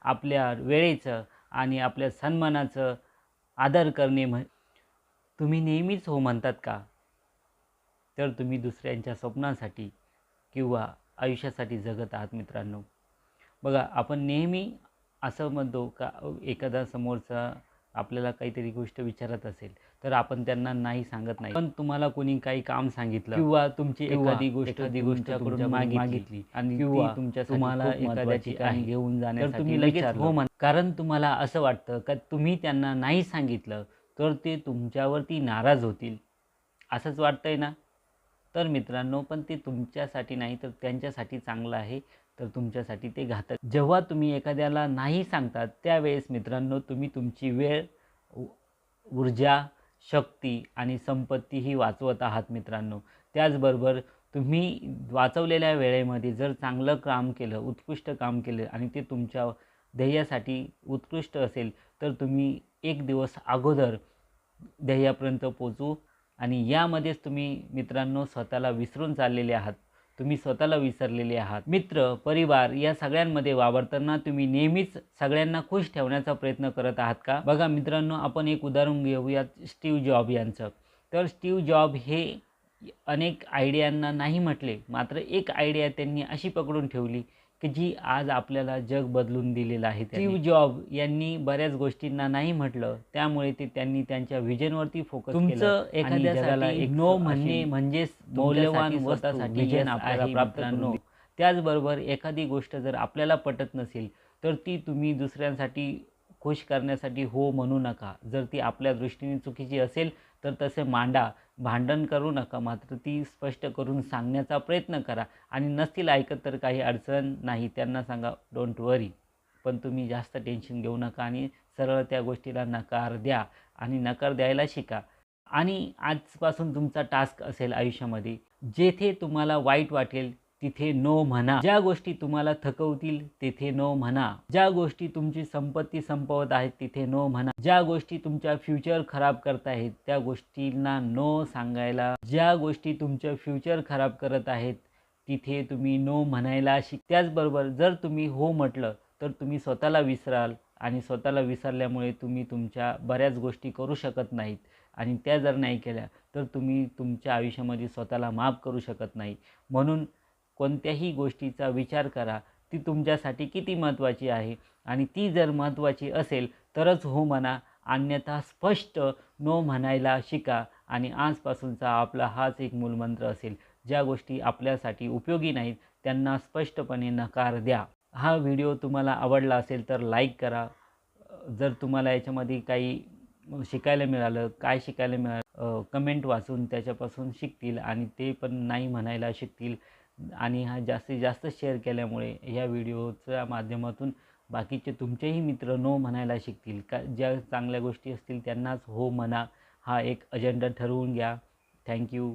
आपल्या वेळेचं आणि आपल्या सन्मानाचं आदर करणे तुम्ही नेहमीच हो म्हणतात का? तर तुम्ही दुसऱ्यांच्या स्वप्नासाठी किंवा आयुष्यासाठी जगत आहात मित्रांनो. बघा, आपण नेहमी असं म्हणतो का एखादा समोरचा आपल्याला काहीतरी गोष्ट विचारत असेल तर आपण त्यांना नाही सांगत नाही. पण तुम्हाला कोणी काही काम सांगितलं किंवा तुमची एखादी गोष्ट तुमच्याकडून मागितली आणि किंवा तुम्हाला एखाद्या ठिकाणी घेऊन जाण्यासाठी तुम्ही लगेच हो म्हण, कारण तुम्हाला असं वाटतं का तुम्ही त्यांना नाही सांगितलं तर ते तुमच्यावरती नाराज होतील, असंच वाटतंय ना? तर मित्रांनो, पण ते तुमच्यासाठी नाही तर त्यांच्यासाठी चांगलं आहे, तर तुमच्यासाठी ते घातक. जेव्हा तुम्ही एखाद्याला नाही सांगतात त्यावेळेस मित्रांनो, तुम्ही तुमची वेळ, ऊर्जा, शक्ती आणि संपत्तीही वाचवत आहात मित्रांनो. त्याचबरोबर तुम्ही वाचवलेल्या वेळेमध्ये जर चांगलं काम केलं, उत्कृष्ट काम केलं आणि ते तुमच्या ध्येयासाठी उत्कृष्ट असेल तर तुम्ही एक दिवस अगोदर ध्येयापर्यंत पोचू. आणि यामध्येच तुम्ही मित्रांनो स्वतःला विसरून चाललेले आहात. तुम्ही स्वतःला विसरलेले आहात. मित्र, परिवार या सगळ्यांमध्ये वावरताना तुम्ही नेहमीच सगळ्यांना खुश ठेवण्याचा प्रयत्न करत आहात का? बघा मित्रांनो, आपण एक उदाहरण घेऊयात स्टीव्ह जॉब यांचं. तर स्टीव्ह जॉब हे अनेक आयडियांना नाही म्हटले, मात्र एक आयडिया त्यांनी अशी पकडून ठेवली की जी आज आपल्याला जग बदलून दिलेलं आहे. स्टीव्ह जॉब यांनी बऱ्याच गोष्टींना नाही म्हटलं, त्यामुळे त्यांनी त्यांच्या व्हिजनवरती फोकस केलं. तुमचं एखाद्याला एक नो म्हणणे म्हणजेच मौल्यवान वस्तूसाठी विजन आपल्याला प्राप्त करून. त्याचबरोबर एखादी गोष्ट जर आपल्याला पटत नसेल तर ती तुम्ही दुसऱ्यांसाठी खुश करण्यासाठी हो म्हणू नका. जर ती आपल्या दृष्टीने चुकीची असेल तर तसे मांडा, भांडण करू नका, मात्र ती स्पष्ट करून सांगण्याचा प्रयत्न करा. आणि नसतील ऐकत तर काही अडचण नाही, त्यांना सांगा डोंट वरी. पण तुम्ही जास्त टेन्शन घेऊ नका आणि सरळ त्या गोष्टीला नकार द्या आणि नकार द्यायला शिका. आणि आजपासून तुमचा टास्क असेल आयुष्यामध्ये, जेथे तुम्हाला वाईट वाटेल तिथे नो म्हणा. ज्या गोष्टी तुम्हाला थकवतील तिथे नो म्हणा. ज्या गोष्टी तुमची संपत्ती संपवत आहेत तिथे नो म्हणा. ज्या गोष्टी तुमच्या फ्युचर खराब करत आहेत त्या गोष्टींना नो सांगायला. ज्या गोष्टी तुमचं फ्युचर खराब करत आहेत तिथे तुम्ही नो म्हणायला त्याचबरोबर जर तुम्ही हो म्हटलं तर तुम्ही स्वतःला विसराल आणि स्वतःला विसरल्यामुळे तुम्ही तुमच्या बऱ्याच गोष्टी करू शकत नाहीत. आणि त्या जर नाही केल्या तर तुम्ही तुमच्या आयुष्यामध्ये स्वतःला माफ करू शकत नाही. म्हणून कोणत्याही गोष्टीचा विचार करा, ती तुमच्यासाठी किती महत्त्वाची आहे आणि ती जर महत्त्वाची असेल तरच हो म्हणा, अन्यथा स्पष्ट नो म्हणायला शिका. आणि आजपासूनचा आपला हाच एक मूलमंत्र असेल, ज्या गोष्टी आपल्यासाठी उपयोगी नाहीत त्यांना स्पष्टपणे नकार द्या. हा व्हिडिओ तुम्हाला आवडला असेल तर लाईक करा. जर तुम्हाला याच्यामध्ये काही शिकायला मिळालं, काय शिकायला मिळालं, कमेंट वाचून त्याच्यापासून शिकतील आणि ते पण नाही म्हणायला शिकतील. आणि हा जास्तीत जास्त शेअर केल्यामुळे ह्या व्हिडिओच्या माध्यमातून बाकीचे तुमचेही मित्र नो म्हणायला शिकतील. का ज्या चांगल्या गोष्टी असतील त्यांनाच हो म्हणा, हा एक अजेंडा ठरवून घ्या. थँक्यू.